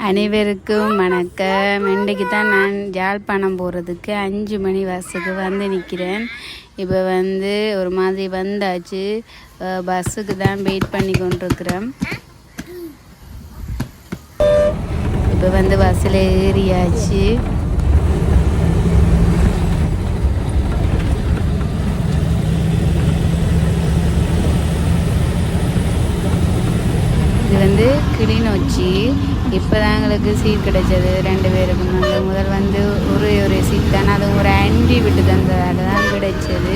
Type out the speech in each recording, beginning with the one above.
அனைவருக்கும் வணக்கம். இன்றைக்கு தான் நான் யாழ்ப்பாணம் போகிறதுக்கு 5 மணி பஸ்ஸுக்கு வந்து நிற்கிறேன். இப்போ வந்து ஒரு மாதிரி வந்தாச்சு. பஸ்ஸுக்கு தான் வெயிட் பண்ணி கொண்டிருக்கிறேன். இப்போ வந்து பஸ்ஸில் ஏறியாச்சு. இது வந்து கிளிநொச்சி. இப்போ தான் எங்களுக்கு சீட் கிடைச்சது 2 பேருக்கும். வந்து முதல் வந்து ஒரு சீட் தானே, அது ஒரு ஆண்டி விட்டு தந்ததால் தான் கிடைச்சது.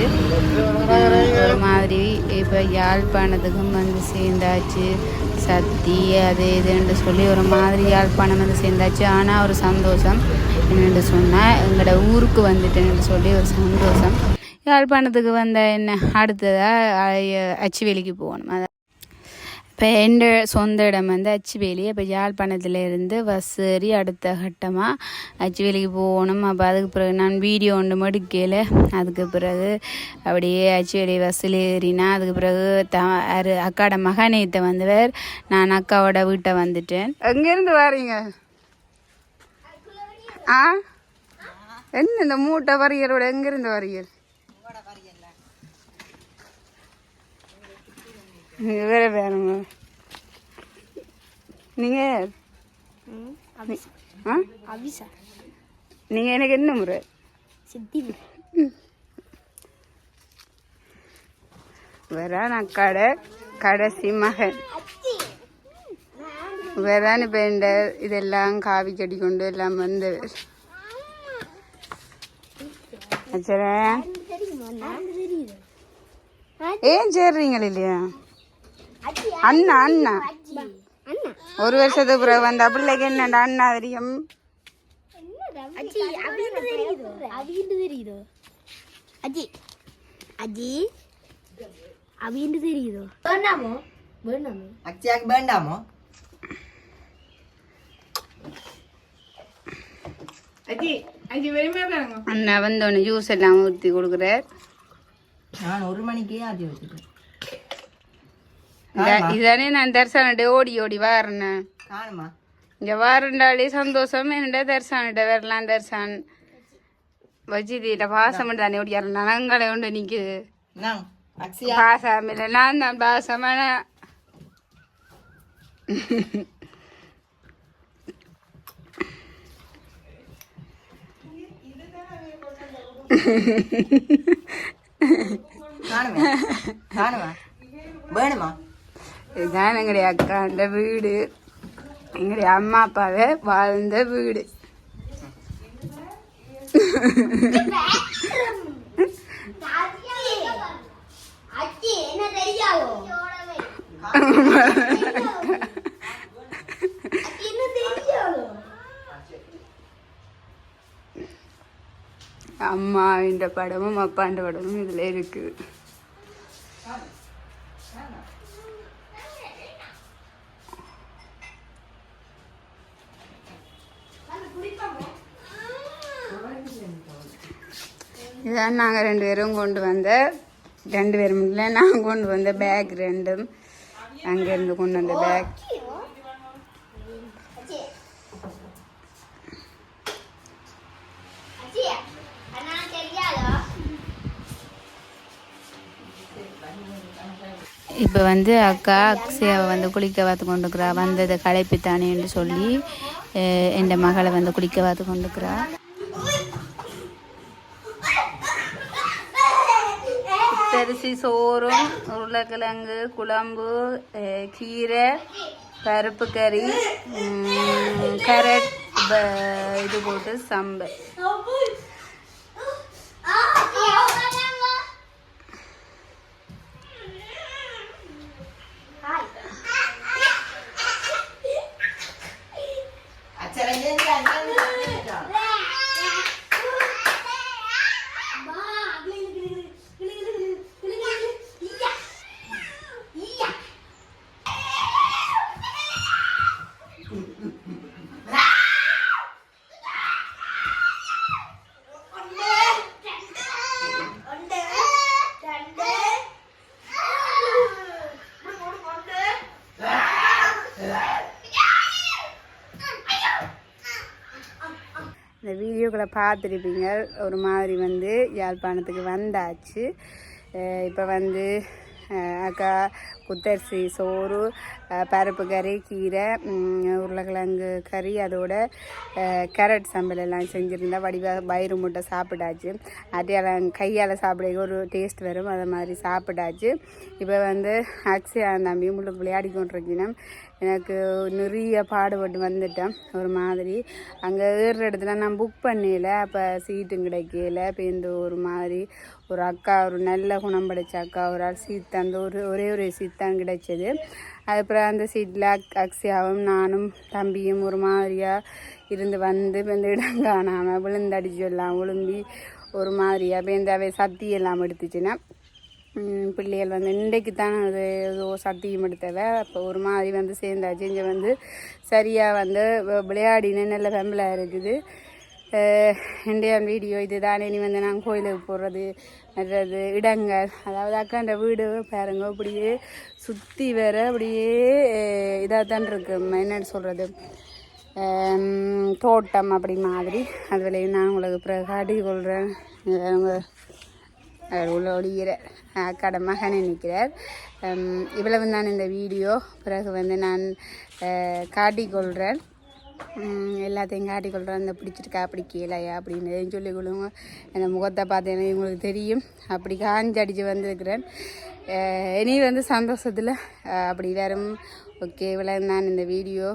ஒரு மாதிரி இப்போ யாழ்ப்பாணத்துக்கும் வந்து சேர்ந்தாச்சு. சத்தி அது இதுன்னு சொல்லி ஒரு மாதிரி யாழ்ப்பாணம் வந்து சேர்ந்தாச்சு. ஆனால் ஒரு சந்தோஷம் என்னென்று சொன்னால், எங்களோட ஊருக்கு வந்துட்டேன்னு சொல்லி ஒரு சந்தோஷம். யாழ்ப்பாணத்துக்கு வந்த என்ன அடுத்ததாக அச்சுவேலிக்கு போகணும். அதான் இப்போ எந்த சொந்த இடம் வந்து அச்சுவேலி. இப்போ யாழ்ப்பாணத்துலேருந்து பஸ் ஏறி அடுத்த கட்டமாக அச்சுவேலிக்கு போகணும். அப்போ அதுக்கு பிறகு நான் வீடியோ ஒன்று மடுக்கல. அதுக்கு பிறகு அப்படியே அச்சுவேலி பஸ்ஸில் ஏறினா அதுக்கு பிறகு அக்காவோட மகனேத்தை வந்தவர். நான் அக்காவோட வீட்டை வந்துட்டேன். எங்கேருந்து வாரீங்க? என்ன இந்த மூட்டை வரியலோட எங்கேருந்து வரியல்? வேற வேறுங்க. நீங்கள் நீங்கள் எனக்கு என்ன முறை? வேறான் அக்காட கடைசி மகன் வேறான். இப்போ இந்த இதெல்லாம் காவி கட்டி கொண்டு எல்லாம் வந்தவர். சரி, ஏன் சேர்றீங்களா இல்லையா? அண்ணா அண்ணா ஒரு வருஷத்துக்கு பிறகு வந்த பிள்ளைக்கு என்னடா அண்ணா தெரியும்? அண்ணா வந்தோடனே ஜூஸ் எல்லாம் ஊற்றி கொடுக்குறார். நான் 1 மணிக்கே ஆதி வச்சுட்டேன். இதானே நான் தர்சானிட்ட ஓடி ஓடி வாரேன். இங்கே வாரண்டாலே சந்தோஷம். என்னடா தர்சானிட்ட வரலாம். தர்சான் வஜிதிட்ட பாசம் தானே ஓடியாரு. நனங்களை உண்டு நிற்குது. பாசம் இல்லை, நான் தான் பாசமான. இதுதான் எங்களுடைய அக்காண்ட வீடு. எங்களுடைய அம்மா அப்பாவே வாழ்ந்த வீடு. அம்மாவின் படமும் அப்பாண்ட படமும் இதுல இருக்கு. இதான் நாங்கள் 2 பேரும் கொண்டு வந்த 2 பேரும் இல்லை, நாங்கள் கொண்டு வந்த பேக் 2ம் அங்கேருந்து கொண்டு வந்த பேக். இப்போ வந்து அக்கா அக்ஷயாவை வந்து குளிக்க பார்த்து கொண்டுக்கிறா. வந்ததை களைப்பித்தானேன்னு சொல்லி என் மகளை வந்து குளிக்க பார்த்து கொண்டுக்கிறா. அரிசி, சோறும், உருளைக்கிழங்கு குழம்பு, கீரை, பருப்பு கறி, கேரட் இது போட்டு சம்பல். இந்த வீடியோக்களை பார்த்துருப்பீங்க. ஒரு மாதிரி வந்து யாழ்ப்பாணத்துக்கு வந்தாச்சு. இப்போ வந்து அக்கா குத்தரிசி சோறு, பருப்பு கறி, கீரை, உருளைக்கிழங்கு கறி, அதோட கேரட் சம்பல் எல்லாம் செஞ்சுருந்தா வயிறு முட்டை சாப்பிட்டாச்சு. அதையெல்லாம் கையால் சாப்பிட ஒரு டேஸ்ட் வரும், அதை மாதிரி சாப்பிட்டாச்சு. இப்போ வந்து அக்ஷயா தம்பி முள்ளுக்கு விளையாடி கொண்டிருக்கணும். எனக்கு நிறைய பாடுபட்டு வந்துட்டேன். ஒரு மாதிரி அங்கே ஏறுற இடத்துல நான் புக் பண்ணல, அப்போ சீட்டும் கிடைக்கல. இப்போ இந்த ஒரு மாதிரி ஒரு அக்கா, ஒரு நல்ல குணம் படைச்ச அக்கா ஒரு ஆள் சீட் தந்து ஒரே ஒரு சீட் தான் கிடைச்சது. அதுக்கப்புறம் அந்த சீட்டில் அக்ஷயாவும் நானும் தம்பியும் ஒரு மாதிரியாக இருந்து வந்து இந்த இடம் காணாமல் விழுந்தடிச்சு எல்லாம் விழும்பி ஒரு மாதிரியாக பேந்தாவே சத்தி எல்லாம் எடுத்துச்சுன்னா பிள்ளைகள் வந்து இன்றைக்கு தான் அது ஏதோ சத்தியம் எடுத்தவ. அப்போ ஒரு மாதிரி வந்து சேர்ந்தாச்சு. இங்கே வந்து சரியாக வந்து விளையாடின நல்ல ஃபேமிலியாக இருக்குது. இந்தியா வீடியோ இது தானே. இனி வந்து நாங்கள் கோயிலுக்கு போடுறது மற்றது இடங்கள், அதாவது அக்காண்ட வீடு பாருங்க, அப்படியே சுற்றி வேற அப்படியே இதாக தான் இருக்கு. என்னென்னு சொல்கிறது, தோட்டம் அப்படி மாதிரி. அதுலேயும் நான் உங்களுக்கு பிறகு காட்டி கொள்கிறேன். உள்ள ஒடிகிற அக்காட மகனை நிற்கிறார். இவ்வளவு தான் இந்த வீடியோ. பிறகு வந்து நான் காட்டிக்கொள்கிறேன், எல்லாத்தையும் காட்டிக்கொள்கிறேன். இந்த பிடிச்சிருக்கா பிடிக்கலையா அப்படின்னு சொல்லிக் கொள்ளுங்க. அந்த முகத்தை பார்த்தேன்னா உங்களுக்கு தெரியும், அப்படி காஞ்சி அடித்து வந்திருக்கிறேன். இனி வந்து சந்தோஷத்தில் அப்படி வரும். ஓகே, இவ்வளவு தான் இந்த வீடியோ.